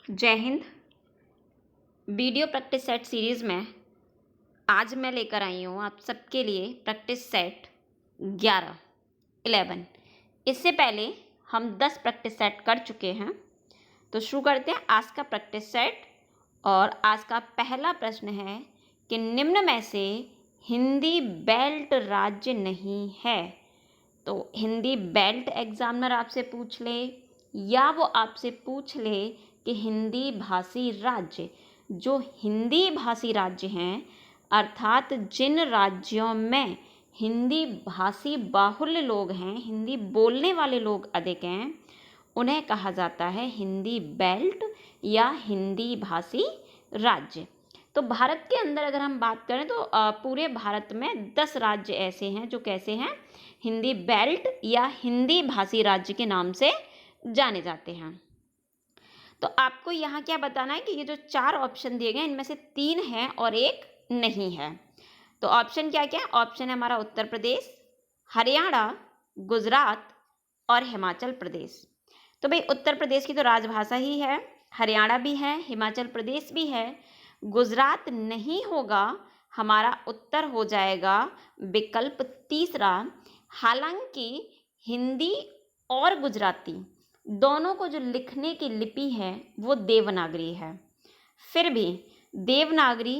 जय Hind. Video practice set series में आज मैं लेकर आई हूँ आप सबके लिए प्रैक्टिस सेट 11। इससे पहले हम 10 प्रैक्टिस सेट कर चुके हैं। तो शुरू करते हैं आज का प्रैक्टिस सेट। और आज का पहला प्रश्न है कि निम्न में से हिंदी बेल्ट राज्य नहीं है। तो हिंदी बेल्ट एग्जामिनर आपसे पूछ ले या वो आपसे पूछ ले कि हिंदी भाषी राज्य, जो हिंदी भाषी राज्य हैं अर्थात जिन राज्यों में हिंदी भाषी बाहुल्य लोग हैं, हिंदी बोलने वाले लोग अधिक हैं, उन्हें कहा जाता है हिंदी बेल्ट या हिंदी भाषी राज्य। तो भारत के अंदर अगर हम बात करें तो पूरे भारत में 10 राज्य ऐसे हैं जो कैसे हैं, हिंदी बेल्ट या हिंदी भाषी राज्य के नाम से जाने जाते हैं। तो आपको यहाँ क्या बताना है कि ये जो 4 ऑप्शन दिए गए इनमें से 3 हैं और 1 नहीं है। तो ऑप्शन क्या क्या? ऑप्शन है हमारा उत्तर प्रदेश, हरियाणा, गुजरात और हिमाचल प्रदेश। तो भाई उत्तर प्रदेश की तो राजभाषा ही है, हरियाणा भी है, हिमाचल प्रदेश भी है, गुजरात नहीं होगा, हमारा उत्तर हो जाएगा विकल्प तीसरा। हालांकि हिंदी और गुजराती दोनों को जो लिखने की लिपि है वो देवनागरी है। फिर भी देवनागरी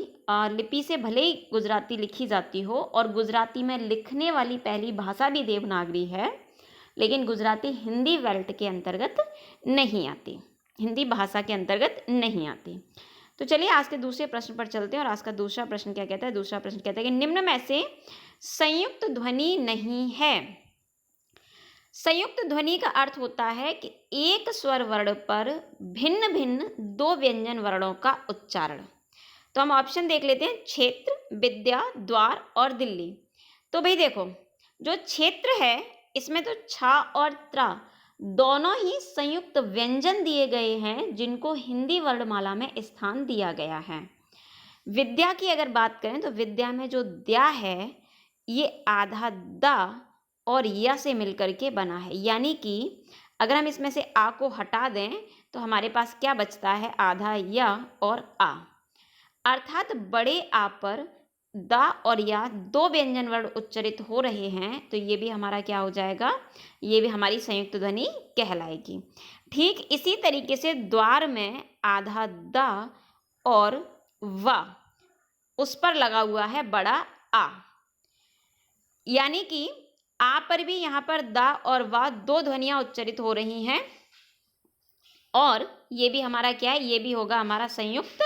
लिपि से भले ही गुजराती लिखी जाती हो और गुजराती में लिखने वाली पहली भाषा भी देवनागरी है, लेकिन गुजराती हिंदी बेल्ट के अंतर्गत नहीं आती, हिंदी भाषा के अंतर्गत नहीं आती। तो चलिए आज के दूसरे प्रश्न पर चलते हैं। और आज का दूसरा प्रश्न क्या कहता है? दूसरा प्रश्न कहता है कि निम्न में से संयुक्त ध्वनि नहीं है। संयुक्त ध्वनि का अर्थ होता है कि एक स्वर वर्ण पर भिन्न भिन्न 2 व्यंजन वर्णों का उच्चारण। तो हम ऑप्शन देख लेते हैं, क्षेत्र, विद्या, द्वार और दिल्ली। तो भाई देखो, जो क्षेत्र है इसमें तो छा और त्रा दोनों ही संयुक्त व्यंजन दिए गए हैं जिनको हिंदी वर्णमाला में स्थान दिया गया है। विद्या की अगर बात करें तो विद्या में जो द्या है ये आधा दा और या से मिलकर के बना है, यानी कि अगर हम इसमें से आ को हटा दें तो हमारे पास क्या बचता है? आधा या और आ। अर्थात बड़े आ पर दा और या 2 व्यंजन वर्ण उच्चरित हो रहे हैं, तो ये भी हमारा क्या हो जाएगा? ये भी हमारी संयुक्त ध्वनि कहलाएगी। ठीक इसी तरीके से द्वार में आधा दा और वा उस पर लगा हुआ है बड़ा आ, यानी कि आ पर भी यहाँ पर दा और वा 2 ध्वनियां उच्चरित हो रही हैं और ये भी हमारा क्या है? ये भी होगा हमारा संयुक्त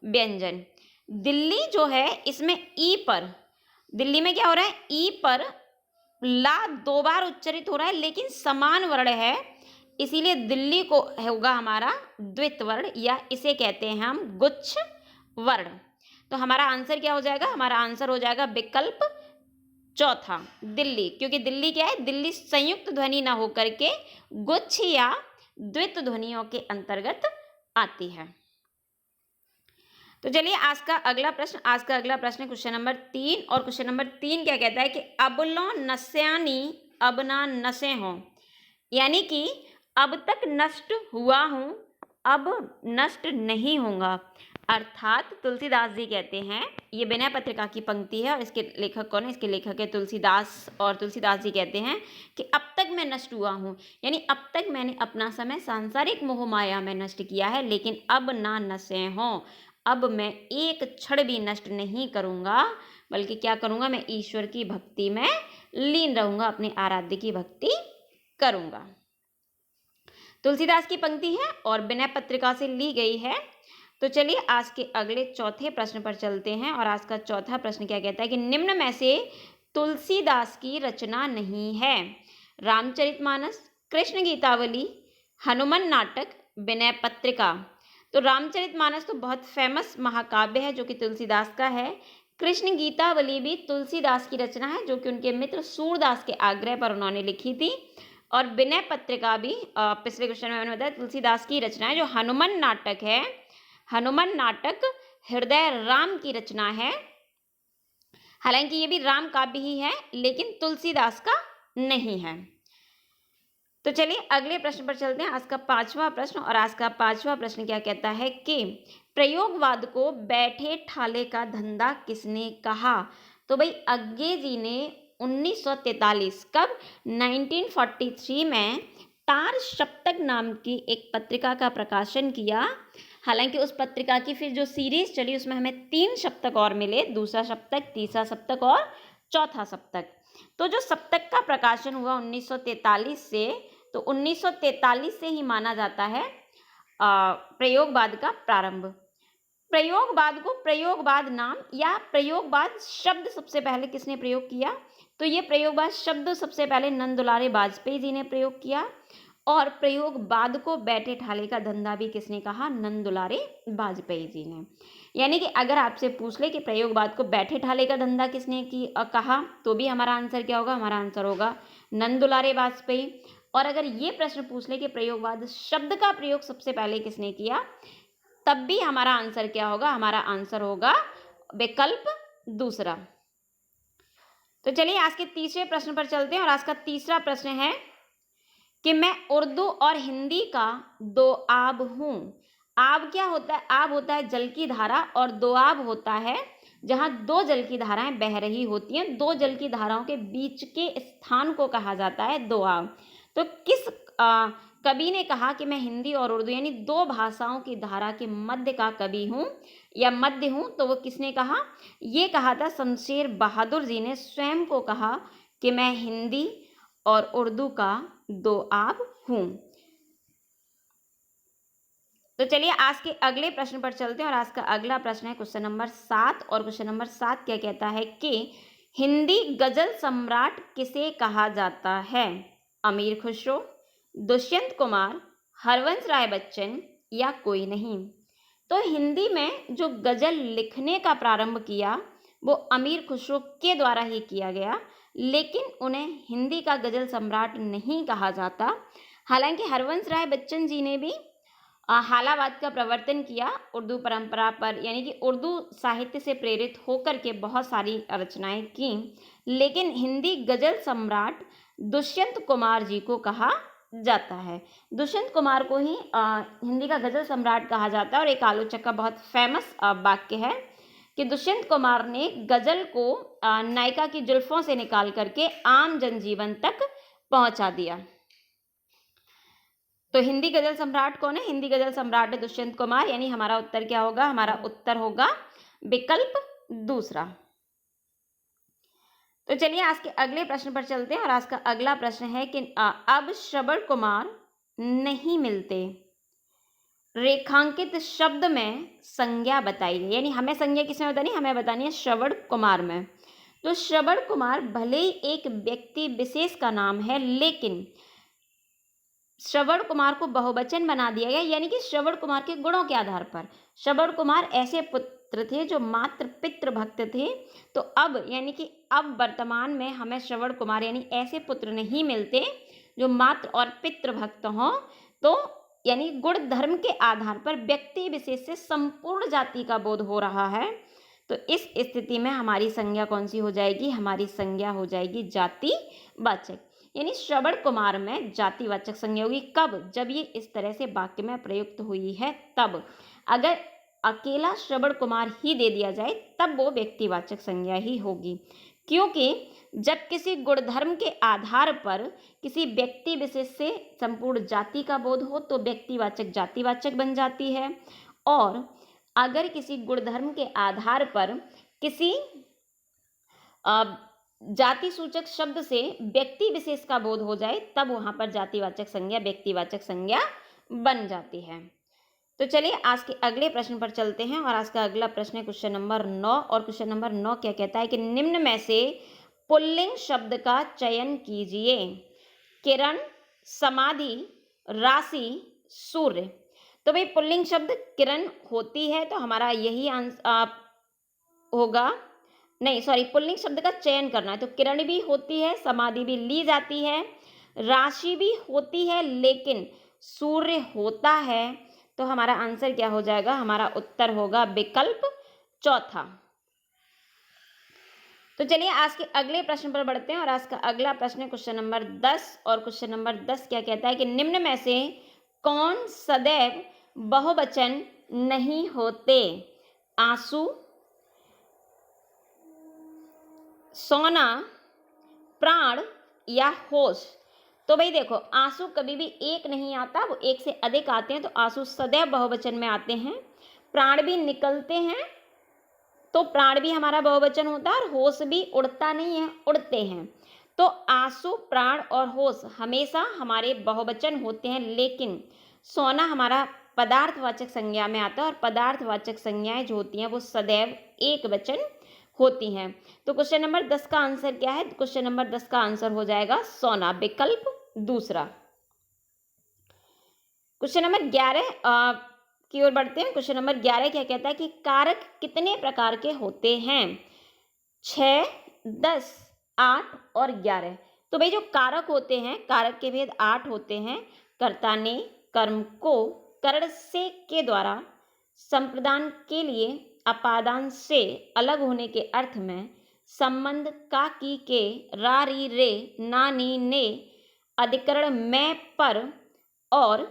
व्यंजन। दिल्ली जो है इसमें ई पर, दिल्ली में क्या हो रहा है? ई पर ला 2 बार उच्चरित हो रहा है लेकिन समान वर्ण है, इसीलिए दिल्ली को होगा हमारा द्वित वर्ण या इसे कहते हैं हम गुच्छ वर्ण। तो हमारा आंसर क्या हो जाएगा? हमारा आंसर हो जाएगा विकल्प चौथा, दिल्ली। क्योंकि दिल्ली क्या है? दिल्ली संयुक्त ध्वनि ना होकर के गुच्छ या द्वित ध्वनियों के अंतर्गत आती है। तो चलिए आज का अगला प्रश्न क्वेश्चन नंबर 3। और क्वेश्चन नंबर 3 क्या कहता है कि अबलो नस्यानी अब ना नसे हो, यानी कि अब तक नष्ट हुआ हूं अब नष्ट नहीं होगा। अर्थात तुलसीदास जी कहते हैं, ये विनय पत्रिका की पंक्ति है और इसके लेखक कौन है? इसके लेखक है तुलसीदास। और तुलसीदास जी कहते हैं कि अब तक मैं नष्ट हुआ हूँ, यानी अब तक मैंने अपना समय सांसारिक मोह माया में नष्ट किया है, लेकिन अब ना नशे हों, अब मैं एक क्षण भी नष्ट नहीं करूँगा, बल्कि क्या करूँगा? मैं ईश्वर की भक्ति में लीन रहूँगा, अपने आराध्य की भक्ति करूँगा। तुलसीदास की पंक्ति है और विनय पत्रिका से ली गई है। तो चलिए आज के अगले चौथे प्रश्न पर चलते हैं। और आज का चौथा प्रश्न क्या कहता है कि निम्न में से तुलसीदास की रचना नहीं है। रामचरितमानस, कृष्ण गीतावली, हनुमान नाटक, विनय पत्रिका। तो रामचरितमानस तो बहुत फेमस महाकाव्य है जो कि तुलसीदास का है। कृष्ण गीतावली भी तुलसीदास की रचना है जो कि उनके मित्र सूरदास के आग्रह पर उन्होंने लिखी थी। और विनय पत्रिका भी पिछले क्वेश्चन में मैंने बताया तुलसीदास की रचना है। जो हनुमान नाटक है, हनुमान नाटक हृदय राम की रचना है। हालांकि ये भी राम काव्य ही है लेकिन तुलसीदास का नहीं है। तो चलिए अगले प्रश्न पर चलते हैं। आज का पांचवा प्रश्न, और आज का पांचवा प्रश्न क्या कहता है कि प्रयोगवाद को बैठे ठाले का धंधा किसने कहा? तो भाई अज्ञे जी ने 1943 कब 1943 में तार सप्तक नाम की एक पत्रिका का प्रकाशन किया। हालांकि उस पत्रिका की फिर जो सीरीज चली उसमें हमें 3 सप्तक और मिले, दूसरा सप्तक, तीसरा सप्तक और चौथा सप्तक। तो जो सप्तक का प्रकाशन हुआ 1943 से, तो 1943 से ही माना जाता है प्रयोगवाद का प्रारंभ। प्रयोगवाद को प्रयोगवाद नाम या प्रयोगवाद शब्द सबसे पहले किसने प्रयोग किया? तो ये प्रयोगवाद शब्द सबसे पहले नंद दुलारे वाजपेयी जी ने प्रयोग किया। और प्रयोगवाद को बैठे ठाले का धंधा भी किसने कहा? नंद दुलारे वाजपेयी जी ने। यानी कि अगर आपसे पूछ ले कि प्रयोगवाद को बैठे ठाले का धंधा किसने कहा, तो भी हमारा आंसर क्या होगा? हमारा आंसर होगा नंद दुलारे वाजपेयी। और अगर ये प्रश्न पूछ ले कि प्रयोगवाद शब्द का प्रयोग सबसे पहले किसने किया, तब भी हमारा आंसर क्या होगा? हमारा आंसर होगा विकल्प दूसरा। तो चलिए आज के तीसरे प्रश्न पर चलते हैं, और आज का तीसरा प्रश्न है कि मैं उर्दू और हिंदी का दोआब हूं। आब क्या होता है? आब होता है जल की धारा, और दोआब होता है जहां दो जल की धाराएं बह रही होती हैं। दो जल की धाराओं के बीच के स्थान को कहा जाता है दोआब। तो किस कवि ने कहा कि मैं हिंदी और उर्दू यानी दो भाषाओं की धारा के मध्य का कवि हूं या मध्य हूं? तो वो किसने कहा? ये कहा था शमशेर बहादुर जी ने स्वयं को कहा कि मैं हिंदी और उर्दू का दोआब हूं। तो चलिए आज के अगले प्रश्न पर चलते हैं, और आज का अगला प्रश्न है क्वेश्चन नंबर 7। और क्वेश्चन नंबर 7 क्या कहता है कि हिंदी गजल सम्राट किसे कहा जाता है? अमीर खुसरो, दुष्यंत कुमार, हरवंश राय बच्चन या कोई नहीं? तो हिंदी में जो गजल लिखने का प्रारंभ किया वो अमीर खुसरो के द्वारा ही किया गया, लेकिन उन्हें हिंदी का गजल सम्राट नहीं कहा जाता। हालांकि हरवंश राय बच्चन जी ने भी हालावाद का प्रवर्तन किया उर्दू परंपरा पर, यानी कि उर्दू साहित्य से प्रेरित होकर के बहुत सारी रचनाएं की, लेकिन हिंदी गजल सम्राट दुष्यंत कुमार जी को कहा जाता है। दुष्यंत कुमार को ही हिंदी का गजल सम्राट कहा जाता है। और एक आलोचक का बहुत फेमस वाक्य है कि दुष्यंत कुमार ने गजल को नायिका की जुल्फों से निकाल करके आम जनजीवन तक पहुंचा दिया। तो हिंदी गजल सम्राट कौन है? हिंदी गजल सम्राट है दुष्यंत कुमार। यानी हमारा उत्तर क्या होगा? हमारा उत्तर होगा विकल्प दूसरा। तो चलिए आज के अगले प्रश्न पर चलते हैं, और आज का अगला प्रश्न है कि अब श्रवण कुमार नहीं मिलते, रेखांकित शब्द में संज्ञा बताइए। यानी हमें संज्ञा किसमें बतानी है? हमें बतानी है श्रवण कुमार में। तो श्रवण कुमार भले ही एक व्यक्ति विशेष का नाम है, लेकिन श्रवण कुमार को बहुवचन बना दिया गया, यानी कि श्रवण कुमार के गुणों के आधार पर। श्रवण कुमार ऐसे पुत्र थे जो मात्र पितृ भक्त थे। तो अब यानी कि अब वर्तमान में हमें श्रवण कुमार यानी ऐसे पुत्र नहीं मिलते जो मात्र और पितृ भक्त हों। तो यानी गुण धर्म के आधार पर व्यक्ति विशेष से संपूर्ण जाति का बोध हो रहा है। तो इस स्थिति में हमारी संज्ञा कौन सी हो जाएगी? हमारी संज्ञा हो जाएगी जातिवाचक। यानी श्रवण कुमार में जातिवाचक संज्ञा होगी कब? जब ये इस तरह से वाक्य में प्रयुक्त हुई है तब। अगर अकेला श्रवण कुमार ही दे दिया जाए तब वो व्यक्तिवाचक संज्ञा ही होगी, क्योंकि जब किसी गुणधर्म के आधार पर किसी व्यक्ति विशेष से संपूर्ण जाति का बोध हो तो व्यक्तिवाचक जातिवाचक बन जाती है। और अगर किसी गुणधर्म के आधार पर किसी जाति सूचक शब्द से व्यक्ति विशेष का बोध हो जाए तब वहां पर जातिवाचक संज्ञा व्यक्तिवाचक संज्ञा बन जाती है। तो चलिए आज के अगले प्रश्न पर चलते हैं, और आज का अगला प्रश्न है क्वेश्चन नंबर 9। और क्वेश्चन नंबर 9 क्या कहता है कि निम्न में से पुल्लिंग शब्द का चयन कीजिए। किरण, समाधि, राशि, सूर्य। तो भाई पुल्लिंग शब्द किरण होती है, तो हमारा यही आंसर होगा। नहीं सॉरी, पुल्लिंग शब्द का चयन करना है। तो किरण भी होती है, समाधि भी ली जाती है, राशि भी होती है, लेकिन सूर्य होता है। तो हमारा आंसर क्या हो जाएगा? हमारा उत्तर होगा विकल्प चौथा। तो चलिए आज के अगले प्रश्न पर बढ़ते हैं और आज का अगला प्रश्न है क्वेश्चन नंबर 10 और क्वेश्चन नंबर 10 क्या कहता है कि निम्न में से कौन सदैव बहुवचन नहीं होते? आंसू, सोना, प्राण या होश। तो भाई देखो, आंसू कभी भी एक नहीं आता, वो एक से अधिक आते हैं, तो आंसू सदैव बहुवचन में आते हैं। प्राण भी निकलते हैं तो प्राण भी हमारा बहुवचन होता है, और होश भी उड़ता नहीं है, उड़ते हैं। तो आंसू, प्राण और होश हमेशा हमारे बहुवचन होते हैं, लेकिन सोना हमारा पदार्थवाचक संज्ञा में आता है, और पदार्थवाचक संज्ञाएं जो होती हैं वो सदैव एक वचन होती हैं। तो क्वेश्चन नंबर 10 का आंसर क्या है? क्वेश्चन नंबर 10 का आंसर हो जाएगा सोना, विकल्प दूसरा। क्वेश्चन नंबर 11 की ओर बढ़ते हैं। क्वेश्चन नंबर 11 क्या कहता है कि कारक कितने प्रकार के होते हैं? 6, 10, 8 और 11। तो भाई जो कारक होते हैं, कारक के भेद 8 होते हैं। कर्ता ने कर्म को करण से के द्वारा संप्रदान के लिए अपादान से अलग होने के अर्थ में संबंध का की के रा री रे ना नी ने अधिकरण में पर और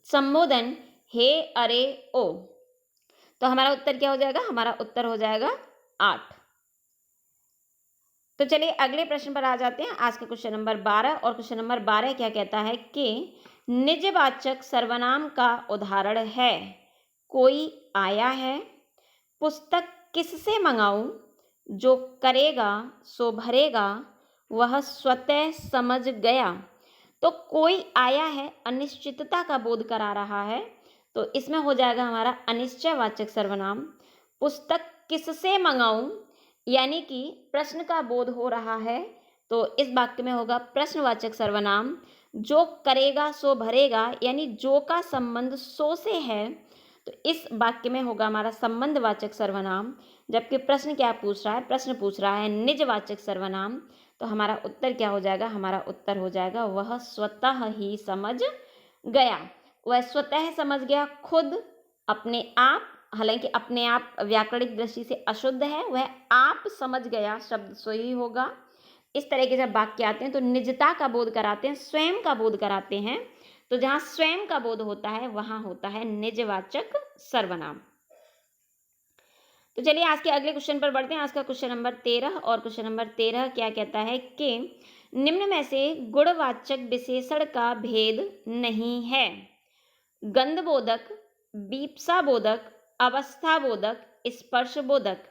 संबोधन हे अरे ओ। तो हमारा उत्तर क्या हो जाएगा? हमारा उत्तर हो जाएगा 8। तो चलिए अगले प्रश्न पर आ जाते हैं। आज का क्वेश्चन नंबर 12 और क्वेश्चन नंबर 12 क्या कहता है कि निजवाचक सर्वनाम का उदाहरण है। कोई आया है, पुस्तक किससे मंगाऊं, जो करेगा सो भरेगा, वह स्वतः समझ गया। तो कोई आया है अनिश्चितता का बोध करा रहा है, तो इसमें हो जाएगा हमारा अनिश्चयवाचक सर्वनाम। पुस्तक किससे मंगाऊं, यानी कि प्रश्न का बोध हो रहा है, तो इस वाक्य में होगा प्रश्नवाचक सर्वनाम। जो करेगा सो भरेगा, यानी जो का संबंध सो से है, तो इस वाक्य में होगा हमारा संबंधवाचक सर्वनाम। जबकि प्रश्न क्या पूछ रहा है? प्रश्न पूछ रहा है निजवाचक सर्वनाम। तो हमारा उत्तर क्या हो जाएगा? हमारा उत्तर हो जाएगा वह स्वतः ही समझ गया। वह स्वतः समझ गया, खुद, अपने आप। हालांकि अपने आप व्याकरणिक दृष्टि से अशुद्ध है, वह आप समझ गया शब्द सही होगा। इस तरह के जब वाक्य आते हैं तो निजता का बोध कराते हैं, स्वयं का बोध कराते हैं। तो जहां स्वयं का बोध होता है वहां होता है निजवाचक सर्वनाम। तो चलिए आज के अगले क्वेश्चन पर बढ़ते हैं। आज का क्वेश्चन नंबर 13 और क्वेश्चन नंबर 13 क्या कहता है कि निम्न में से गुणवाचक विशेषण का भेद नहीं है। गंधबोधक, बीप्साबोधक, अवस्थाबोधक, स्पर्शबोधक।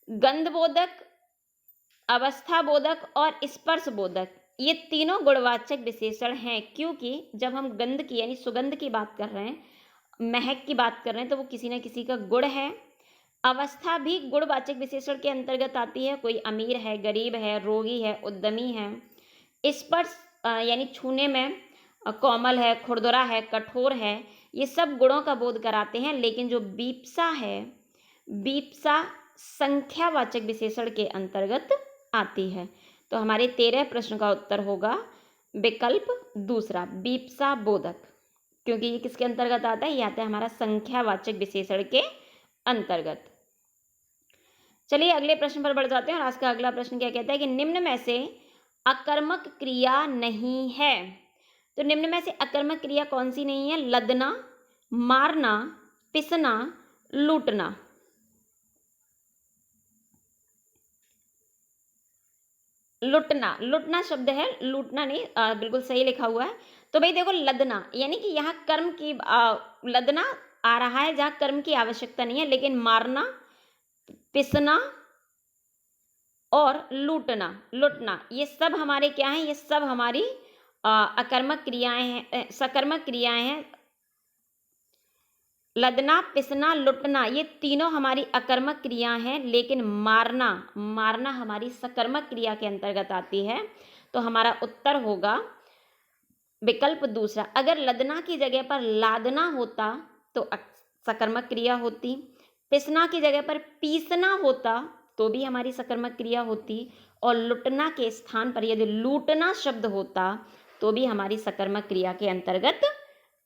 गंधबोधक, अवस्थाबोधक और स्पर्शबोधक, ये तीनों गुणवाचक विशेषण हैं, क्योंकि जब हम गंध की यानी सुगंध की बात कर रहे हैं, महक की बात कर रहे हैं, तो वो किसी न किसी का गुण है। अवस्था भी गुणवाचक विशेषण के अंतर्गत आती है, कोई अमीर है, गरीब है, रोगी है, उद्यमी है। स्पर्श यानी छूने में कोमल है, खुरदुरा है, कठोर है, ये सब गुणों का बोध कराते हैं। लेकिन जो बीप्सा है, बीप्सा संख्यावाचक विशेषण के अंतर्गत आती है। तो हमारे 13 प्रश्न का उत्तर होगा विकल्प दूसरा, बीप्सा बोधक, क्योंकि ये किसके अंतर्गत आता है? ये आता है हमारा संख्यावाचक विशेषण के अंतर्गत। चलिए अगले प्रश्न पर बढ़ जाते हैं और आज का अगला प्रश्न क्या कहता है कि निम्न में से अकर्मक क्रिया नहीं है। तो निम्न में से अकर्मक क्रिया कौन सी नहीं है? लदना, मारना, पिसना, लूटना। लुटना, लुटना शब्द है, लूटना नहीं, बिल्कुल सही लिखा हुआ है। तो भाई देखो, लदना यानी कि यहाँ कर्म की लदना आ रहा है जहाँ कर्म की आवश्यकता नहीं है, लेकिन मारना, पिसना और लूटना, लुटना, ये सब हमारे क्या हैं? ये सब हमारी अकर्मक क्रियाएं हैं, सकर्मक क्रियाएं हैं। लदना, पिसना, लुटना, ये तीनों हमारी अकर्मक क्रिया हैं, लेकिन मारना, मारना हमारी सकर्मक क्रिया के अंतर्गत आती है। तो हमारा उत्तर होगा विकल्प दूसरा। अगर लदना की जगह पर लादना होता तो सकर्मक क्रिया होती, पिसना की जगह पर पीसना होता तो भी हमारी सकर्मक क्रिया होती, और लुटना के स्थान पर यदि लूटना शब्द होता तो भी हमारी सकर्मक क्रिया के अंतर्गत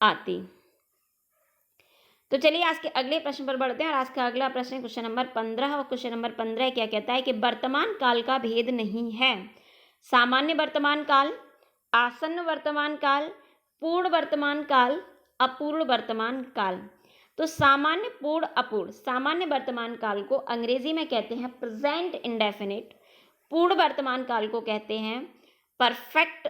आती। तो चलिए आज के अगले प्रश्न पर बढ़ते हैं और आज का अगला प्रश्न है क्वेश्चन नंबर 15 और क्वेश्चन नंबर 15 क्या कहता है कि वर्तमान काल का भेद नहीं है। सामान्य वर्तमान काल, आसन्न वर्तमान काल, पूर्ण वर्तमान काल, अपूर्ण वर्तमान काल। तो सामान्य, पूर्ण, अपूर्ण। सामान्य वर्तमान काल को अंग्रेजी में कहते हैं प्रेजेंट इंडेफिनिट। पूर्ण वर्तमान काल को कहते हैं परफेक्ट,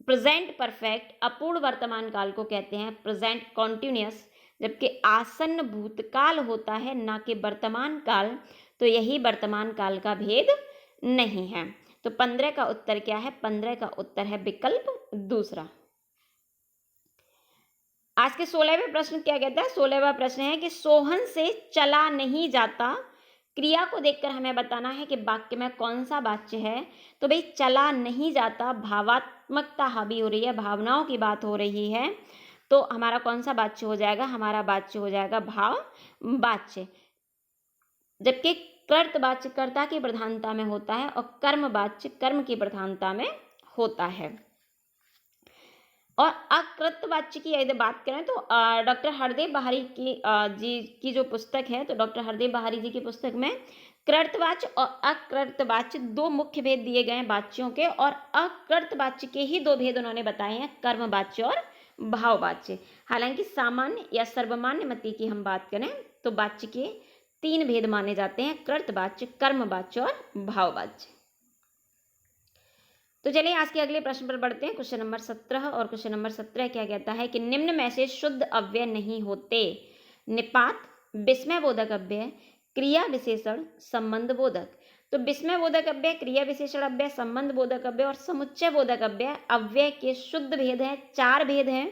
प्रेजेंट परफेक्ट। अपूर्ण वर्तमान काल को कहते हैं प्रेजेंट कॉन्टिन्यूअस। जबकि आसन्न भूतकाल होता है, ना कि वर्तमान काल। तो यही वर्तमान काल का भेद नहीं है। तो 15 का उत्तर क्या है? 15 का उत्तर है विकल्प दूसरा। आज के 16वें प्रश्न क्या कहता है? 16वां प्रश्न है कि सोहन से चला नहीं जाता। क्रिया को देखकर हमें बताना है कि वाक्य में कौन सा वाच्य है। तो भाई चला नहीं जाता, भावात्मकता हावी हो रही है, भावनाओं की बात हो रही है। तो हमारा कौन सा वाच्य हो जाएगा? हमारा वाच्य हो जाएगा भाव वाच्य। जबकि कर्त वाच्य कर्ता की प्रधानता में होता है और कर्म वाच्य कर्म की प्रधानता में होता है। और अकृत वाच्य की यदि बात करें तो डॉक्टर हरदेव बहारी जी की जो पुस्तक है, तो डॉक्टर हरदेव बहारी जी की पुस्तक में कृतवाच्य और अकृतवाच्य दो मुख्य भेद दिए गए हैं वाच्यों के, और अकृतवाच्य के ही दो भेद उन्होंने बताए हैं, कर्मवाच्य और भाववाच्य। हालांकि सामान्य या सर्वमान्य मति की हम बात करें तो वाच्य के 3 भेद माने जाते हैं, कृतवाच्य, कर्मवाच्य और भाववाच्य। तो चलिए आज के अगले प्रश्न पर बढ़ते हैं, क्वेश्चन नंबर 17। और क्वेश्चन नंबर 17 क्या कहता है कि निम्न में से शुद्ध अव्यय नहीं होते। निपात, विस्मय बोधक अव्यय, क्रिया विशेषण, संबंध बोधक। तो विस्मय बोधक अव्यय, क्रिया विशेषण अव्यय, संबंध बोधक अव्यय और समुच्चय बोधक अव्यय अव्यय के शुद्ध भेद हैं, 4 भेद हैं।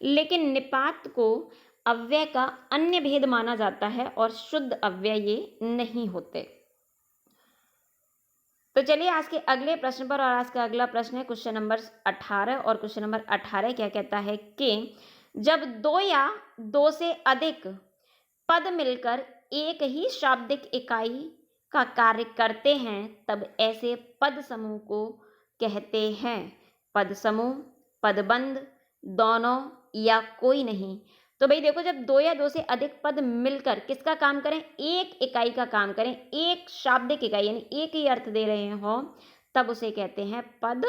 लेकिन निपात को अव्यय का अन्य भेद माना जाता है और शुद्ध अव्यय ये नहीं होते। तो चलिए आज के अगले प्रश्न पर, और आज का अगला प्रश्न है क्वेश्चन नंबर 18। और क्वेश्चन नंबर 18 क्या कहता है कि जब 2 या 2 से अधिक पद मिलकर एक ही शाब्दिक इकाई का कार्य करते हैं तब ऐसे पद समूह को कहते हैं पद समूह, पदबंध, दोनों या कोई नहीं। तो भाई देखो, जब 2 या 2 से अधिक पद मिलकर किसका काम करें? एक इकाई का काम करें, एक शाब्दिक इकाई यानी एक ही अर्थ दे रहे हो, तब उसे कहते हैं पद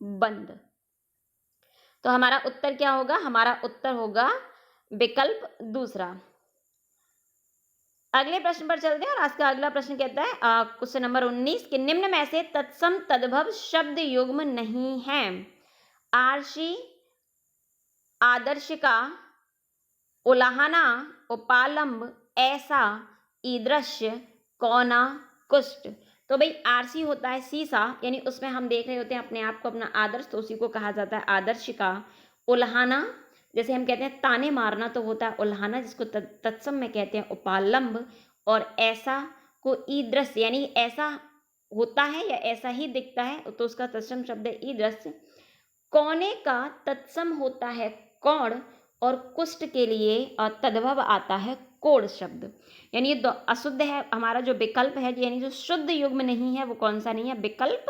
बंध। तो हमारा उत्तर क्या होगा? हमारा उत्तर होगा विकल्प दूसरा। अगले प्रश्न पर चलते हैं और आज का अगला प्रश्न कहता है क्वेश्चन नंबर 19 कि निम्न में से तत्सम तद्भव शब्द युग्म नहीं है। आर्षी, आदर्शिका, उलाहना, उपालंब, ऐसा, ईदृश्य, कौना, कुष्ठ। तो भाई आरसी होता है शीशा, यानी उसमें हम देख रहे होते हैं अपने आप को, अपना आदर्श, तो उसी को कहा जाता है आदर्शिका। उल्हाना, जैसे हम कहते हैं ताने मारना, तो होता है उल्हाना, जिसको तत्सम में कहते हैं उपालंब। और ऐसा को ईदृश्य, यानी ऐसा होता है या ऐसा ही दिखता है, तो उसका तत्सम शब्द है ईदृश्य। कौने का तत्सम होता है कौड़, और कुष्ठ के लिए तद्भव आता है कोड़ शब्द। यानी ये अशुद्ध है। हमारा जो विकल्प है, यानी जो शुद्ध युग्म नहीं है, वो कौन सा नहीं है? विकल्प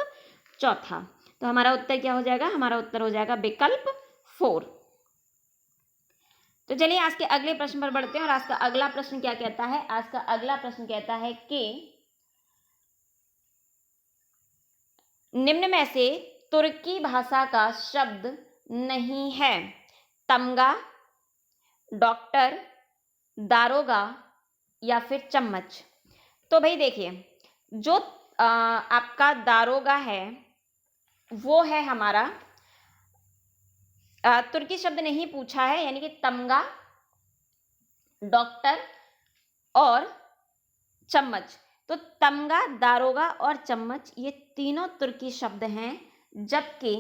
चौथा। तो हमारा उत्तर क्या हो जाएगा? हमारा उत्तर हो जाएगा विकल्प 4। तो चलिए आज के अगले प्रश्न पर बढ़ते हैं और आज का अगला प्रश्न क्या कहता है? आज का अगला प्रश्न कहता है कि निम्न में से तुर्की भाषा का शब्द नहीं है। तमगा, डॉक्टर, दारोगा या फिर चम्मच। तो भाई देखिए, जो आपका दारोगा है वो है हमारा, तुर्की शब्द नहीं पूछा है, यानी कि तमगा, डॉक्टर और चम्मच। तो तमगा, दारोगा और चम्मच ये तीनों तुर्की शब्द हैं। जबकि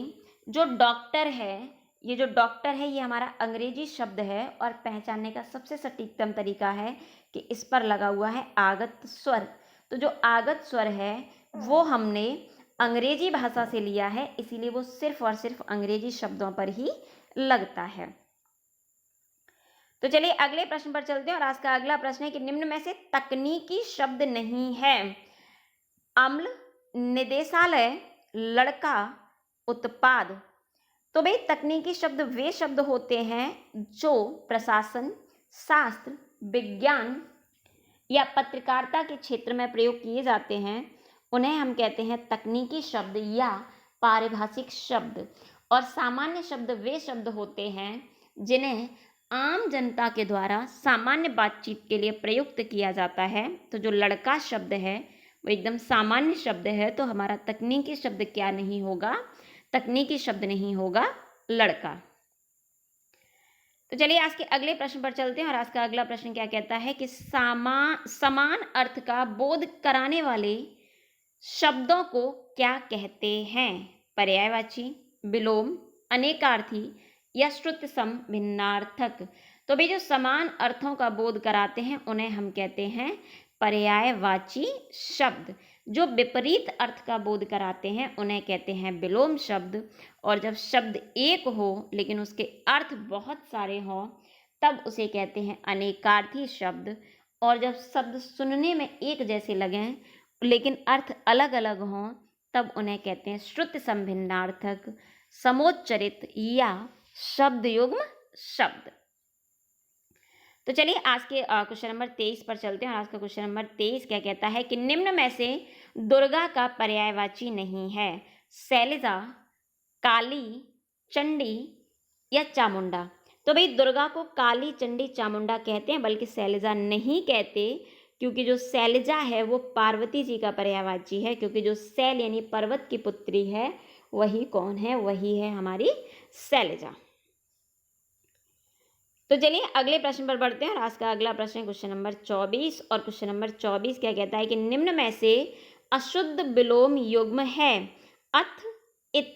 जो डॉक्टर है, ये जो डॉक्टर है ये हमारा अंग्रेजी शब्द है, और पहचानने का सबसे सटीकतम तरीका है कि इस पर लगा हुआ है आगत स्वर। तो जो आगत स्वर है वो हमने अंग्रेजी भाषा से लिया है, इसीलिए वो सिर्फ और सिर्फ अंग्रेजी शब्दों पर ही लगता है। तो चलिए अगले प्रश्न पर चलते हैं और आज का अगला प्रश्न है कि निम्न में से तकनीकी शब्द नहीं है। अम्ल, निदेशालय, लड़का, उत्पाद। तो भाई तकनीकी शब्द वे शब्द होते हैं जो प्रशासन, शास्त्र, विज्ञान या पत्रकारिता के क्षेत्र में प्रयोग किए जाते हैं उन्हें हम कहते हैं तकनीकी शब्द या पारिभाषिक शब्द। और सामान्य शब्द वे शब्द होते हैं जिन्हें आम जनता के द्वारा सामान्य बातचीत के लिए प्रयुक्त किया जाता है। तो जो लड़का शब्द है वो एकदम सामान्य शब्द है, तो हमारा तकनीकी शब्द क्या नहीं होगा, तकनीकी शब्द नहीं होगा, लड़का। तो चलिए आज के अगले प्रश्न पर चलते हैं। और आज का अगला प्रश्न क्या कहता है कि समान अर्थ का बोध कराने वाले शब्दों को क्या कहते हैं? पर्यायवाची, विलोम, अनेकार्थी या श्रुति सम भिन्नार्थक। तो भाई जो समान अर्थों का बोध कराते हैं उन्हें हम कहते हैं पर्यायवाची शब्द। जो विपरीत अर्थ का बोध कराते हैं उन्हें कहते हैं विलोम शब्द। और जब शब्द एक हो लेकिन उसके अर्थ बहुत सारे हों तब उसे कहते हैं अनेकार्थी शब्द। और जब शब्द सुनने में एक जैसे लगें लेकिन अर्थ अलग अलग हों तब उन्हें कहते हैं श्रुति संभिन्नार्थक, समोच्चरित या शब्द युग्म शब्द। तो चलिए आज के क्वेश्चन नंबर 23 पर चलते हैं। और आज का क्वेश्चन नंबर 23 क्या कहता है कि निम्न में से दुर्गा का पर्यायवाची नहीं है? शैलजा, काली, चंडी या चामुंडा। तो भाई दुर्गा को काली, चंडी, चामुंडा कहते हैं बल्कि शैलजा नहीं कहते, क्योंकि जो शैलजा है वो पार्वती जी का पर्यायवाची है। क्योंकि जो शैल यानी पर्वत की पुत्री है वही कौन है, वही है हमारी शैलजा। तो चलिए अगले प्रश्न पर बढ़ते हैं। और आज का अगला प्रश्न है क्वेश्चन नंबर 24। और क्वेश्चन नंबर 24 क्या कहता है कि निम्न में से अशुद्ध विलोम युग्म है? अथ, इत।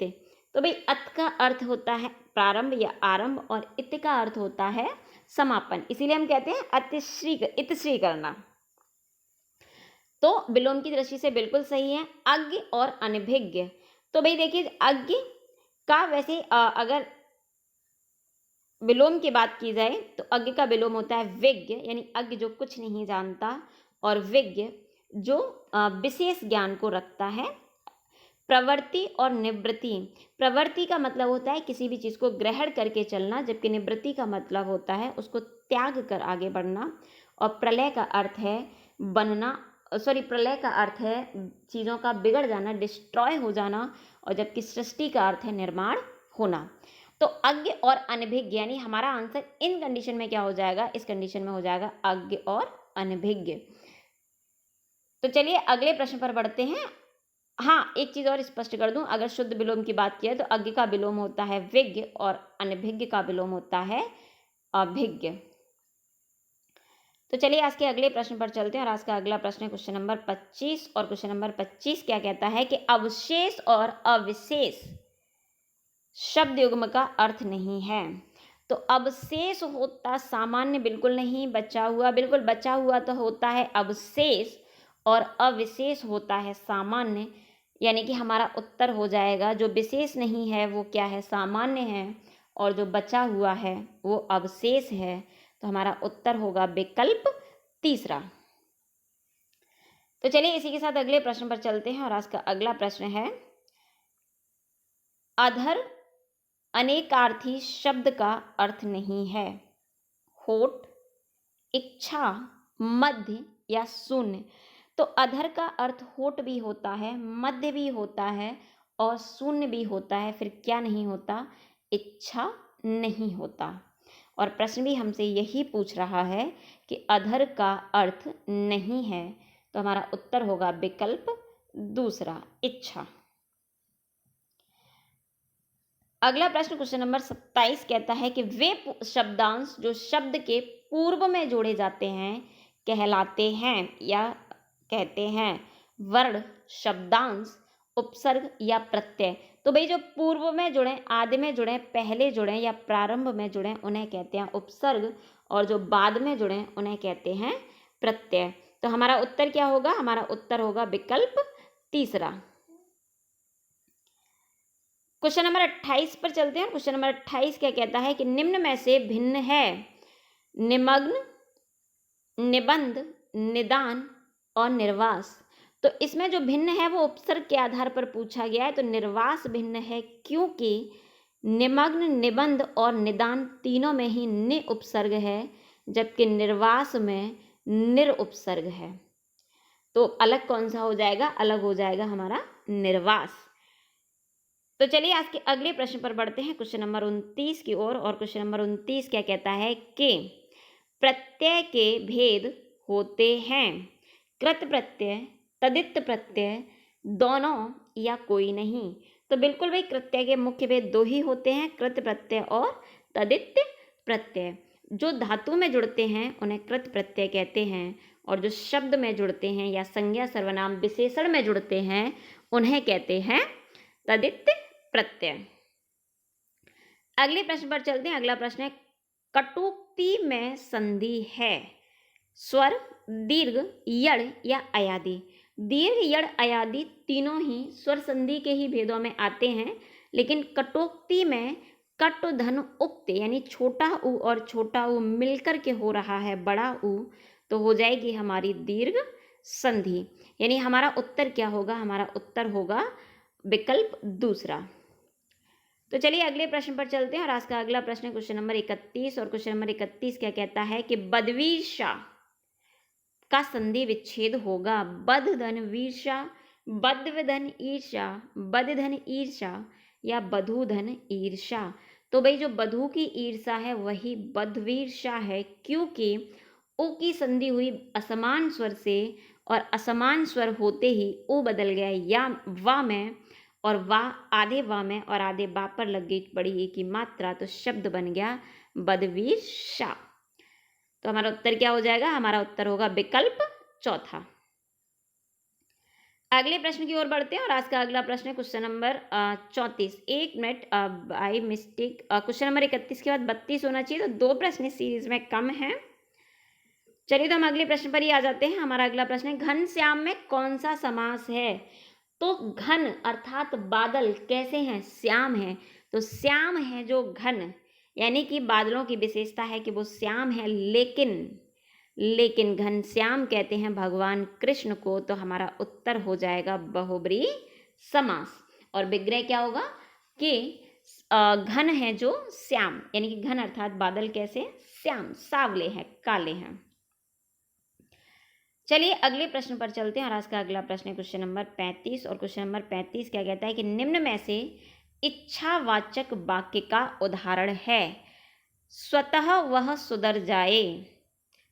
तो भाई अथ का अर्थ होता है प्रारंभ या आरंभ और इत का अर्थ होता है समापन, इसीलिए हम कहते हैं इतश्री करना। तो विलोम की दृष्टि से बिल्कुल सही है अज्ञ और अनभिज्ञ। तो भाई देखिए अज्ञ का वैसे अगर विलोम की बात की जाए तो अज्ञ का विलोम होता है विज्ञ, यानी अज्ञ जो कुछ नहीं जानता, और विज्ञ जो विशेष ज्ञान को रखता है। प्रवृत्ति और निवृत्ति। प्रवृत्ति का मतलब होता है किसी भी चीज़ को ग्रहण करके चलना, जबकि निवृत्ति का मतलब होता है उसको त्याग कर आगे बढ़ना। और प्रलय का अर्थ है प्रलय का अर्थ है चीज़ों का बिगड़ जाना, डिस्ट्रॉय हो जाना, और जबकि सृष्टि का अर्थ है निर्माण होना। तो अज्ञ और अनभिज्ञ, यानी हमारा आंसर इन कंडीशन में क्या हो जाएगा, इस कंडीशन में हो जाएगा अज्ञ और अनभिज्ञ। तो चलिए अगले प्रश्न पर बढ़ते हैं। हाँ, एक चीज़ और स्पष्ट कर दूं, अगर शुद्ध विलोम की बात की है तो अज्ञ का विलोम होता है विज्ञ और अनभिज्ञ का विलोम होता है अभिज्ञ। तो चलिए आज के अगले प्रश्न पर चलते हैं। और आज का अगला प्रश्न है क्वेश्चन नंबर 25। और क्वेश्चन नंबर 25 क्या कहता है कि अवशेष और अविशेष शब्द युग्म का अर्थ नहीं है। तो अवशेष होता सामान्य बिल्कुल नहीं, बचा हुआ बिल्कुल, बचा हुआ तो होता है अवशेष, और अविशेष होता है सामान्य। यानी कि हमारा उत्तर हो जाएगा जो विशेष नहीं है वो क्या है, सामान्य है, और जो बचा हुआ है वो अवशेष है। तो हमारा उत्तर होगा विकल्प तीसरा। तो चलिए इसी के साथ अगले प्रश्न पर चलते हैं। और आज का अगला प्रश्न है अधर अनेकार्थी शब्द का अर्थ नहीं है? होठ, इच्छा, मध्य या शून्य। तो अधर का अर्थ होठ भी होता है, मध्य भी होता है और शून्य भी होता है। फिर क्या नहीं होता, इच्छा नहीं होता। और प्रश्न भी हमसे यही पूछ रहा है कि अधर का अर्थ नहीं है, तो हमारा उत्तर होगा विकल्प दूसरा, इच्छा। अगला प्रश्न क्वेश्चन नंबर 27 कहता है कि वे शब्दांश जो शब्द के पूर्व में जोड़े जाते हैं कहलाते हैं या कहते हैं वर्ण, शब्दांश, उपसर्ग या प्रत्यय। तो भाई जो पूर्व में जुड़े, आदि में जुड़े, पहले जुड़े या प्रारंभ में जुड़े उन्हें कहते हैं उपसर्ग, और जो बाद में जुड़े उन्हें कहते हैं प्रत्यय। तो हमारा उत्तर क्या होगा, हमारा उत्तर होगा विकल्प तीसरा। क्वेश्चन नंबर 28 पर चलते हैं। क्वेश्चन नंबर 28 क्या कहता है कि निम्न में से भिन्न है निमग्न, निबंध, निदान और निर्वास। तो इसमें जो भिन्न है वो उपसर्ग के आधार पर पूछा गया है। तो निर्वास भिन्न है क्योंकि निमग्न, निबंध और निदान तीनों में ही नि उपसर्ग है, जबकि निर्वास में निर उपसर्ग है। तो अलग कौन सा हो जाएगा? अलग हो जाएगा हमारा निर्वास। तो चलिए आज के अगले प्रश्न पर बढ़ते हैं, क्वेश्चन नंबर 29 की ओर। और क्वेश्चन नंबर 29 क्या कहता है कि प्रत्यय के भेद होते हैं कृत प्रत्यय, तदित प्रत्यय, दोनों या कोई नहीं। तो बिल्कुल भाई, प्रत्यय के मुख्य भेद दो ही होते हैं, कृत प्रत्यय और तदित प्रत्यय। जो धातु में जुड़ते हैं उन्हें कृत प्रत्यय कहते हैं, और जो शब्द में जुड़ते हैं या संज्ञा सर्वनाम विशेषण में जुड़ते हैं उन्हें कहते हैं तदित प्रत्यय। अगले प्रश्न पर चलते हैं। अगला प्रश्न है, कटोक्ति में संधि है स्वर, दीर्घ, यड़ या अयादि। दीर्घ, यड़, अयादि तीनों ही स्वर संधि के ही भेदों में आते हैं, लेकिन कटोक्ति में कट धन उक्त यानी छोटा उ और छोटा उ मिलकर के हो रहा है बड़ा उ, तो हो जाएगी हमारी दीर्घ संधि। यानी हमारा उत्तर क्या होगा? हमारा उत्तर होगा विकल्प दूसरा। तो चलिए अगले प्रश्न पर चलते हैं। और आज का अगला प्रश्न है क्वेश्चन नंबर 31। और क्वेश्चन नंबर 31 क्या कहता है कि बदवीर्षा का संधि विच्छेद होगा। बद धन वीर्षा, बद धन ईर्षा, बद धन ईर्षा या बधु धन ईर्षा। तो भाई जो बधु की ईर्षा है वही बदवीर्षा है, क्योंकि उ की संधि हुई असमान स्वर से, और असमान स्वर होते ही उ बदल गया या वा में, और वाह आधे वाह में और आधे बा पर लग गई बड़ी ई की मात्रा, तो शब्द बन गया बदवीर्षा। तो हमारा उत्तर क्या हो जाएगा? हमारा उत्तर होगा विकल्प चौथा। अगले प्रश्न की ओर बढ़ते हैं। और आज का अगला प्रश्न है क्वेश्चन नंबर 34। एक minute, by mistake question number 31 के बाद 32 होना चाहिए, तो दो प्रश्न इस सीरीज में कम है। चलिए तो हम अगले प्रश्न पर ही आ जाते हैं। हमारा अगला प्रश्न है, घन श्याम में कौन सा समास है? तो घन अर्थात बादल कैसे हैं? श्याम है। तो श्याम है जो घन, यानी कि बादलों की विशेषता है कि वो श्याम है, लेकिन घन श्याम कहते हैं भगवान कृष्ण को। तो हमारा उत्तर हो जाएगा बहुब्री समास। और विग्रह क्या होगा कि घन है जो श्याम, यानी कि घन अर्थात बादल कैसे? श्याम, सावले हैं, काले हैं। चलिए अगले प्रश्न पर चलते हैं। और आज का अगला प्रश्न है क्वेश्चन नंबर 35। और क्वेश्चन नंबर 35 क्या कहता है कि निम्न में से इच्छावाचक वाक्य का उदाहरण है। स्वतः वह सुधर जाए,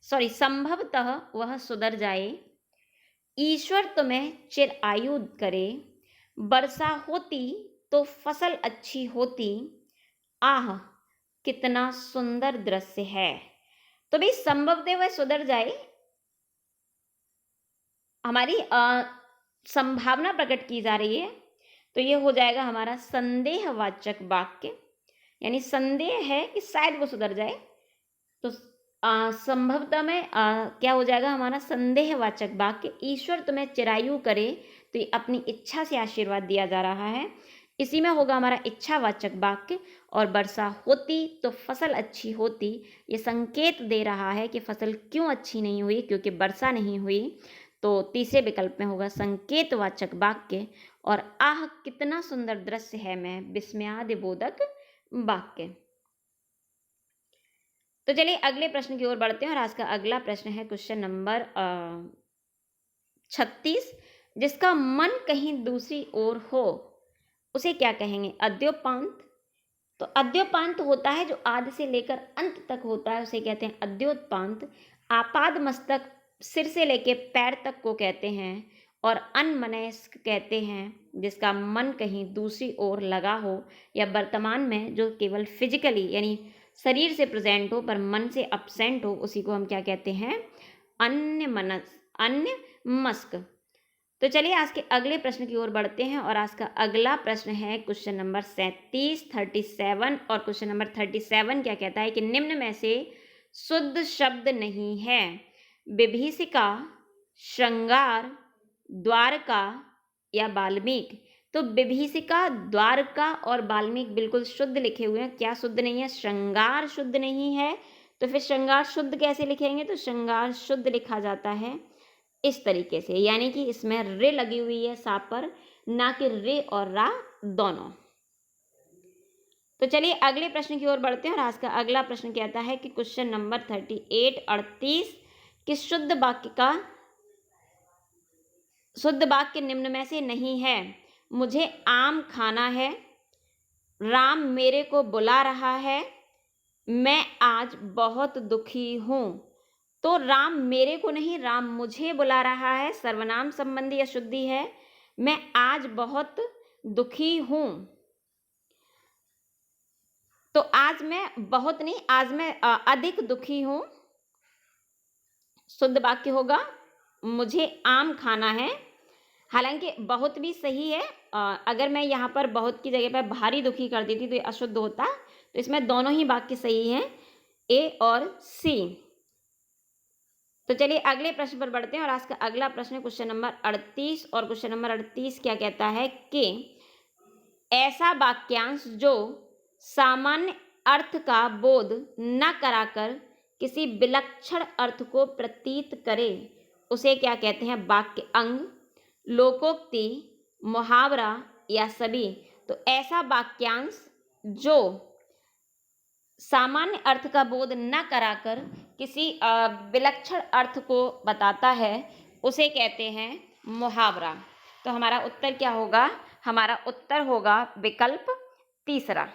संभवतः वह सुधर जाए, ईश्वर तुम्हें चिर आयु करे, वर्षा होती तो फसल अच्छी होती, आह कितना सुंदर दृश्य है। तो भाई संभवतः वह सुधर जाए, हमारी संभावना प्रकट की जा रही है, तो ये हो जाएगा हमारा संदेहवाचक वाक्य, यानी संदेह है कि शायद वो सुधर जाए। तो संभवतः में क्या हो जाएगा हमारा संदेहवाचक वाक्य। ईश्वर तुम्हें चिरायु करे, तो ये अपनी इच्छा से आशीर्वाद दिया जा रहा है, इसी में होगा हमारा इच्छावाचक वाक्य। और वर्षा होती तो फसल अच्छी होती, ये संकेत दे रहा है कि फसल क्यों अच्छी नहीं हुई, क्योंकि वर्षा नहीं हुई। तो तीसरे विकल्प में होगा संकेतवाचक वाक्य। और आह कितना सुंदर दृश्य है में विस्मयादिबोधक वाक्य। तो चलिए अगले प्रश्न की ओर बढ़ते हैं। और आज का अगला प्रश्न है क्वेश्चन नंबर 36, जिसका मन कहीं दूसरी ओर हो उसे क्या कहेंगे? अद्योपांत। तो अद्योपांत होता है जो आदि से लेकर अंत तक होता है, उसे कहते हैं अद्योपांत। आपाद मस्तक सिर से लेकर पैर तक को कहते हैं। और अनमनस्क कहते हैं जिसका मन कहीं दूसरी ओर लगा हो, या वर्तमान में जो केवल फिजिकली यानी शरीर से प्रेजेंट हो पर मन से अपसेंट हो, उसी को हम क्या कहते हैं? अन्यमस्क। तो चलिए आज के अगले प्रश्न की ओर बढ़ते हैं। और आज का अगला प्रश्न है क्वेश्चन नंबर 37। और क्वेश्चन नंबर 37 क्या कहता है कि निम्न में से शुद्ध शब्द नहीं है। विभीषिका, श्रृंगार, द्वारका या वाल्मीकि। तो विभीषिका, द्वारका और वाल्मीकि बिल्कुल शुद्ध लिखे हुए हैं। क्या शुद्ध नहीं है? श्रृंगार शुद्ध नहीं है। तो फिर श्रृंगार शुद्ध कैसे लिखेंगे? तो श्रृंगार शुद्ध लिखा जाता है इस तरीके से, यानी कि इसमें रे लगी हुई है सा पर, ना कि रे और रा दोनों। तो चलिए अगले प्रश्न की ओर बढ़ते हैं और आज का अगला प्रश्न कहता है कि क्वेश्चन नंबर 38 कि शुद्ध वाक्य निम्न में से नहीं है। मुझे आम खाना है, राम मेरे को बुला रहा है, मैं आज बहुत दुखी हूं। तो राम मेरे को नहीं, राम मुझे बुला रहा है, सर्वनाम संबंधी अशुद्धि है। मैं आज बहुत दुखी हूं, तो आज मैं बहुत नहीं, आज मैं अधिक दुखी हूं। शुद्ध वाक्य होगा मुझे आम खाना है। हालांकि बहुत भी सही है, अगर मैं यहाँ पर बहुत की जगह पर भारी दुखी कर देती तो ये अशुद्ध होता। तो इसमें दोनों ही वाक्य सही हैं, ए और सी। तो चलिए अगले प्रश्न पर बढ़ते हैं और आज का अगला प्रश्न क्वेश्चन नंबर 38 और क्वेश्चन नंबर 38 क्या कहता है कि ऐसा वाक्यांश जो सामान्य अर्थ का बोध न कराकर किसी विलक्षण अर्थ को प्रतीत करे उसे क्या कहते हैं? वाक्य अंग, लोकोक्ति, मुहावरा या सभी। तो ऐसा वाक्यांश जो सामान्य अर्थ का बोध न कराकर किसी विलक्षण अर्थ को बताता है उसे कहते हैं मुहावरा। तो हमारा उत्तर क्या होगा? हमारा उत्तर होगा विकल्प तीसरा।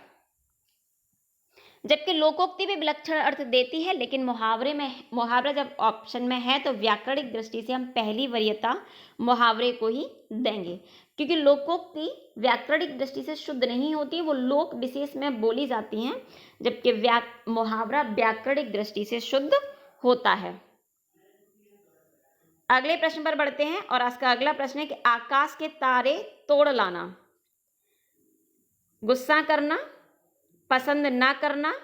जबकि लोकोक्ति भी विलक्षण अर्थ देती है, लेकिन मुहावरा जब ऑप्शन में है तो व्याकरणिक दृष्टि से हम पहली वरीयता मुहावरे को ही देंगे, क्योंकि लोकोक्ति व्याकरणिक दृष्टि से शुद्ध नहीं होती, वो लोक विशेष में बोली जाती हैं, जबकि मुहावरा व्याकरणिक दृष्टि से शुद्ध होता है। अगले प्रश्न पर बढ़ते हैं और आज का अगला प्रश्न है कि आकाश के तारे तोड़ लाना, गुस्सा करना, पसंद ना करना,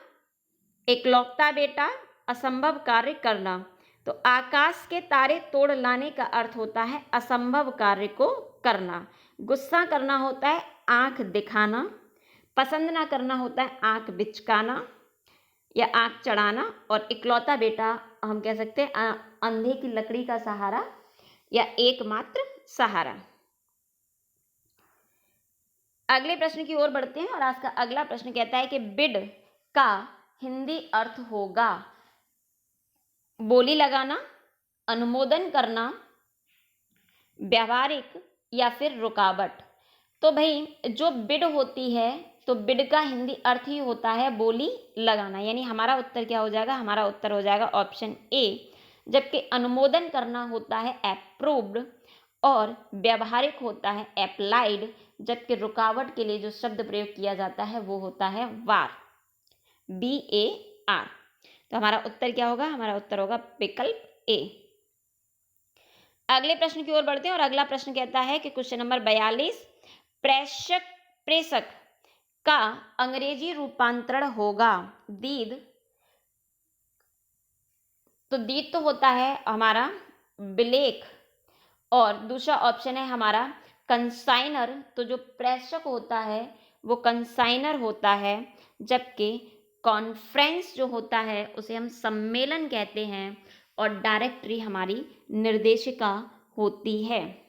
एकलौता बेटा, असंभव कार्य करना। तो आकाश के तारे तोड़ लाने का अर्थ होता है असंभव कार्य को करना। गुस्सा करना होता है आंख दिखाना, पसंद ना करना होता है आंख बिचकाना या आंख चढ़ाना, और इकलौता बेटा हम कह सकते हैं अंधे की लकड़ी का सहारा या एकमात्र सहारा। अगले प्रश्न की ओर बढ़ते हैं और आज का अगला प्रश्न कहता है कि बिड का हिंदी अर्थ होगा बोली लगाना, अनुमोदन करना, व्यावहारिक या फिर रुकावट। तो भाई जो बिड होती है तो बिड का हिंदी अर्थ ही होता है बोली लगाना, यानी हमारा उत्तर क्या हो जाएगा? हमारा उत्तर हो जाएगा ऑप्शन ए। जबकि अनुमोदन करना होता है अप्रूव्ड और व्यावहारिक होता है अप्लाइड, जबकि रुकावट के लिए जो शब्द प्रयोग किया जाता है वो होता है वार, BAR। तो हमारा उत्तर क्या होगा? हमारा उत्तर होगा विकल्प ए। अगले प्रश्न की ओर बढ़ते हैं और अगला प्रश्न कहता है कि क्वेश्चन नंबर 42 प्रेषक का अंग्रेजी रूपांतरण होगा दीद। तो दीद तो होता है हमारा विलेख और दूसरा ऑप्शन है हमारा कंसाइनर। तो जो प्रेषक होता है वो कंसाइनर होता है, जबकि कॉन्फ्रेंस जो होता है उसे हम सम्मेलन कहते हैं और डायरेक्टरी हमारी निर्देशिका होती है।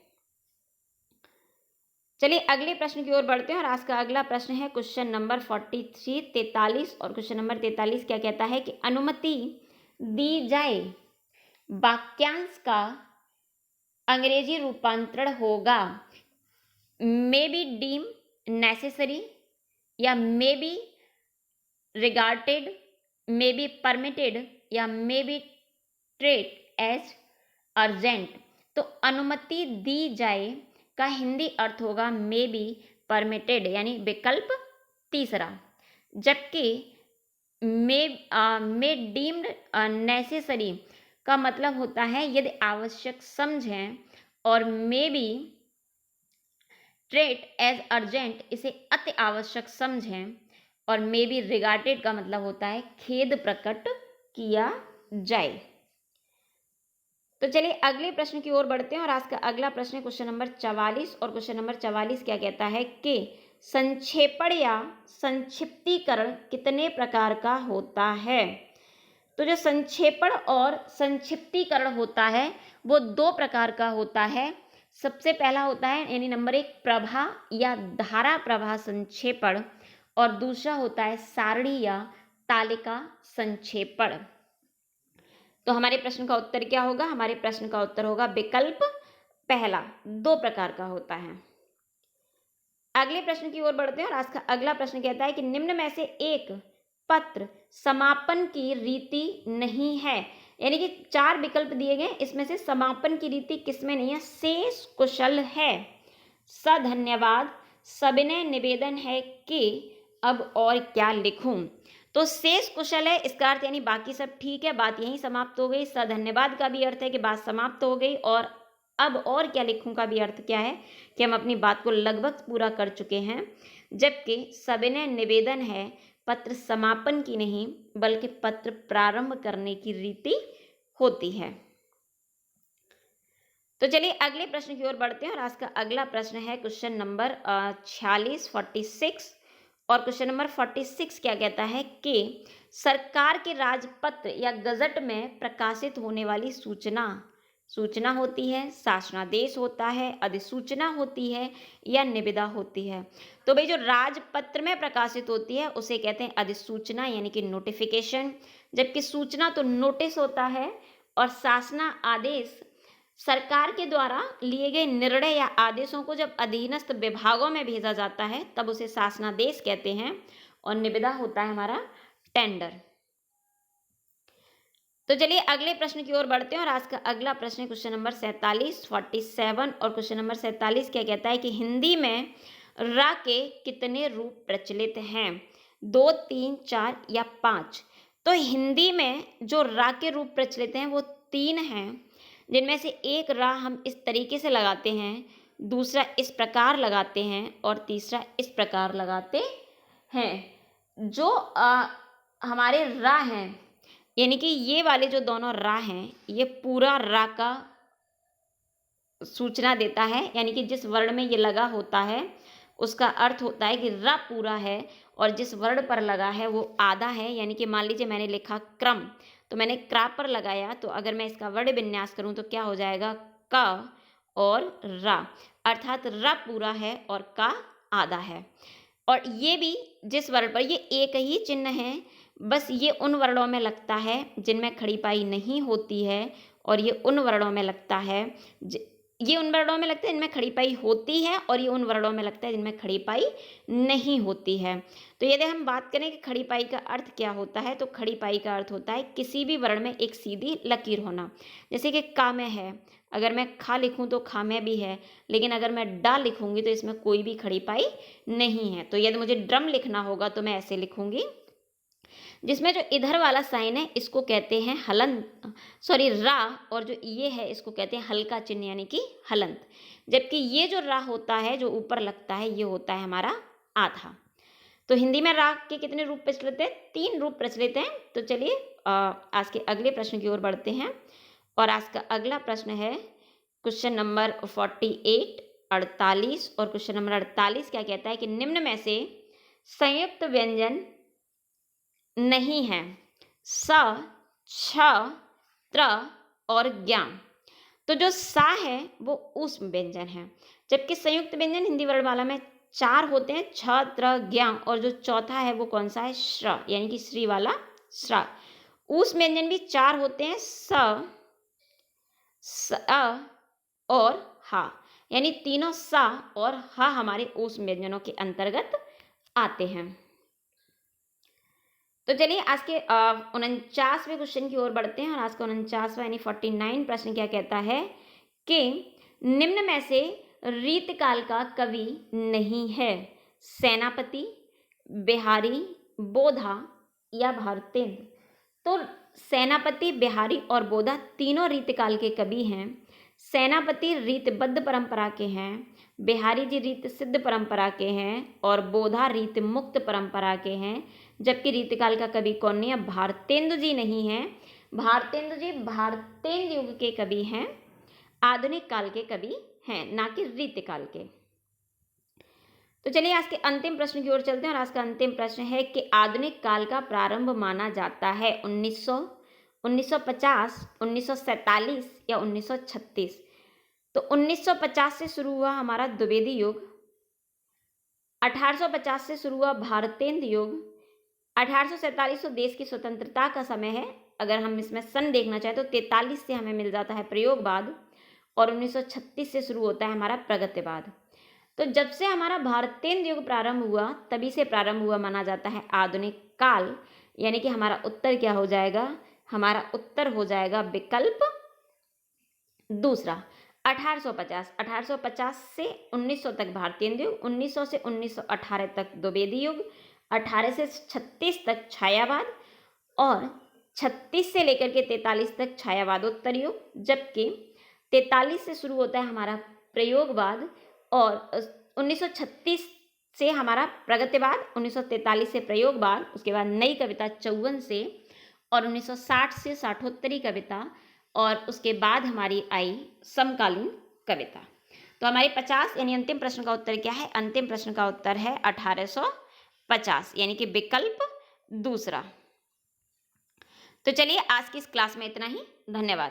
चलिए अगले प्रश्न की ओर बढ़ते हैं और आज का अगला प्रश्न है क्वेश्चन नंबर 43 और क्वेश्चन नंबर 43 क्या कहता है कि अनुमति दी जाए वाक्यांश का अंग्रेजी रूपांतरण होगा मे बी डीम नेसेसरी या may be regarded, may be permitted या may be treat as urgent. तो अनुमति दी जाए का हिंदी अर्थ होगा मे बी परमिटेड, यानी विकल्प तीसरा। जबकि मे डीम्ड नेसेसरी का मतलब होता है यदि आवश्यक समझें, और may be treat as urgent इसे अति आवश्यक समझें, और मे बी रिगार्डेड का मतलब होता है खेद प्रकट किया जाए। तो चलिए अगले प्रश्न की ओर बढ़ते हैं और आज का अगला प्रश्न है क्वेश्चन नंबर 44 और क्वेश्चन नंबर 44 क्या कहता है कि संक्षेपण या संक्षिप्तीकरण कितने प्रकार का होता है? तो जो संक्षेपण और संक्षिप्तीकरण होता है वो 2 प्रकार का होता है। सबसे पहला होता है यानी नंबर 1 प्रभा या धारा प्रभा संक्षेपण, और दूसरा होता है सारणी या तालिका संक्षेपण। तो हमारे प्रश्न का उत्तर क्या होगा? हमारे प्रश्न का उत्तर होगा विकल्प पहला, 2 प्रकार का होता है। अगले प्रश्न की ओर बढ़ते हैं और आज का अगला प्रश्न कहता है कि निम्न में से एक पत्र समापन की रीति नहीं है। यानी कि 4 विकल्प दिए गए, इसमें से समापन की रीति किसमें नहीं है? शेष कुशल है, सधन्यवाद, सविनय निवेदन है कि अब और क्या लिखूं। तो शेष कुशल है, इसका अर्थ यानी बाकी सब ठीक है, बात यहीं समाप्त हो गई। सधन्यवाद का भी अर्थ है कि बात समाप्त हो गई, और अब और क्या लिखूं का भी अर्थ क्या है कि हम अपनी बात को लगभग पूरा कर चुके हैं। जबकि सविनय निवेदन है, पत्र समापन की नहीं बल्कि पत्र प्रारंभ करने की रीति होती है। तो चलिए अगले प्रश्न की ओर बढ़ते हैं और आज का अगला प्रश्न है क्वेश्चन नंबर 46 और क्वेश्चन नंबर 46 क्या कहता है कि सरकार के राजपत्र या गजट में प्रकाशित होने वाली सूचना होती है, शासनादेश होता है, अधिसूचना होती है या निविदा होती है। तो भाई जो राजपत्र में प्रकाशित होती है उसे कहते हैं अधिसूचना यानी कि नोटिफिकेशन, जबकि सूचना तो नोटिस होता है, और शासना आदेश सरकार के द्वारा लिए गए निर्णय या आदेशों को जब अधीनस्थ विभागों में भेजा जाता है तब उसे शासनादेश कहते हैं, और निविदा होता है हमारा टेंडर। तो चलिए अगले प्रश्न की ओर बढ़ते हैं और आज का अगला प्रश्न क्वेश्चन नंबर 47 और क्वेश्चन नंबर 47 क्या कहता है कि हिंदी में रा के कितने रूप प्रचलित हैं? 2, 3, 4 या 5? तो हिंदी में जो रा के रूप प्रचलित हैं वो 3 हैं, जिनमें से एक रा हम इस तरीके से लगाते हैं, दूसरा इस प्रकार लगाते हैं और तीसरा इस प्रकार लगाते हैं। जो हमारे रा हैं यानी कि ये वाले जो दोनों रा हैं ये पूरा रा का सूचना देता है, यानी कि जिस वर्ण में ये लगा होता है उसका अर्थ होता है कि रा पूरा है, और जिस वर्ण पर लगा है वो आधा है। यानी कि मान लीजिए मैंने लिखा क्रम, तो मैंने क्रा पर लगाया, तो अगर मैं इसका वर्ण विन्यास करूं तो क्या हो जाएगा? क और रा, अर्थात रा पूरा है और का आधा है। और ये भी जिस वर्ण पर, ये एक ही चिन्ह है, बस ये उन वर्णों में लगता है जिनमें खड़ी पाई नहीं होती है, और ये उन वर्णों में लगता है ये उन वर्णों में लगता है जिनमें खड़ी पाई होती है, और ये उन वर्णों में लगता है जिनमें खड़ी पाई नहीं होती है। तो यदि हम बात करें कि खड़ी पाई का अर्थ क्या होता है, तो खड़ी पाई का अर्थ होता है किसी भी वर्ण में एक सीधी लकीर होना। जैसे कि का में है, अगर मैं खा लिखूं तो खा में भी है, लेकिन अगर मैं डा लिखूंगी तो इसमें कोई भी खड़ी पाई नहीं है। तो यदि मुझे ड्रम लिखना होगा तो मैं ऐसे लिखूंगी, जिसमें जो इधर वाला साइन है इसको कहते हैं हलंत, सॉरी रा, और जो ये है इसको कहते हैं हल्का चिन्ह यानी कि हलंत। जबकि ये जो रा होता है जो ऊपर लगता है ये होता है हमारा आधा। तो हिंदी में रा के कितने रूप प्रचलित हैं? 3 रूप प्रचलित हैं। तो चलिए आज के अगले प्रश्न की ओर बढ़ते हैं और आज का अगला प्रश्न है क्वेश्चन नंबर 48 48 और क्वेश्चन नंबर 48 क्या कहता है कि निम्न में से संयुक्त व्यंजन नहीं है स, छ, त्र और ज्ञ। तो जो सा है वो ऊष्म व्यंजन है, जबकि संयुक्त व्यंजन हिंदी वर्णमाला में 4 होते हैं, छ, त्र, ज्ञ, और जो चौथा है वो कौन सा है? श्र, यानी कि श्री वाला श्र। ऊष्म व्यंजन भी 4 होते हैं, स, अ और हा, यानी तीनों सा और हा हमारे ऊष्म व्यंजनों के अंतर्गत आते हैं। तो चलिए आज के 49वें क्वेश्चन की ओर बढ़ते हैं और आज का 49वां यानी 49 प्रश्न क्या कहता है कि निम्न में से रीतकाल का कवि नहीं है? सेनापति, बिहारी, बोधा या भारतेंद्र। तो सेनापति, बिहारी और बोधा तीनों रीतकाल के कवि हैं। सेनापति रीतबद्ध परंपरा के हैं, बिहारी जी रीत सिद्ध परंपरा के हैं और बोधा रीत मुक्त परंपरा के हैं। जबकि रीतकाल का कवि कौन नहीं है? भारतेंदु जी नहीं है। भारतेंदु जी भारतेंद्र युग के कवि हैं, आधुनिक काल के कवि हैं, ना कि रीतकाल के। तो चलिए आज के अंतिम प्रश्न की ओर चलते हैं और आज का अंतिम प्रश्न है कि आधुनिक काल का प्रारंभ माना जाता है 1900, 1950, 1947 या 1936। तो 1950 से शुरू हुआ हमारा द्विवेदी युग, 1850 से शुरू हुआ भारतेंद्र युग। 1847 तो देश की स्वतंत्रता का समय है। अगर हम इसमें सन देखना चाहें तो 43 से हमें मिल जाता है प्रयोगवाद, और 1936 से शुरू होता है हमारा प्रगतिवाद। तो जब से हमारा भारतेंद्र युग प्रारंभ हुआ, तभी से प्रारंभ हुआ माना जाता है आधुनिक काल। यानी कि हमारा उत्तर क्या हो जाएगा? हमारा उत्तर हो जाएगा विकल्प दूसरा। 1850 से 1900 तक भारतेंद्र युग, 1900 से 1918 तक द्विवेदी युग, 18 से 36 तक छायावाद, और 36 से लेकर के 43 तक छायावादोत्तर युग, जबकि 43 से शुरू होता है हमारा प्रयोगवाद, और 1936 से हमारा प्रगतिवाद, 1943 से प्रयोगवाद, उसके बाद नई कविता 54 से, और 1960 से साठोत्तरी कविता, और उसके बाद हमारी आई समकालीन कविता। तो हमारे 50 यानी अंतिम प्रश्न का उत्तर क्या है? अंतिम प्रश्न का उत्तर है 1850, यानी कि विकल्प दूसरा। तो चलिए आज की इस क्लास में इतना ही। धन्यवाद।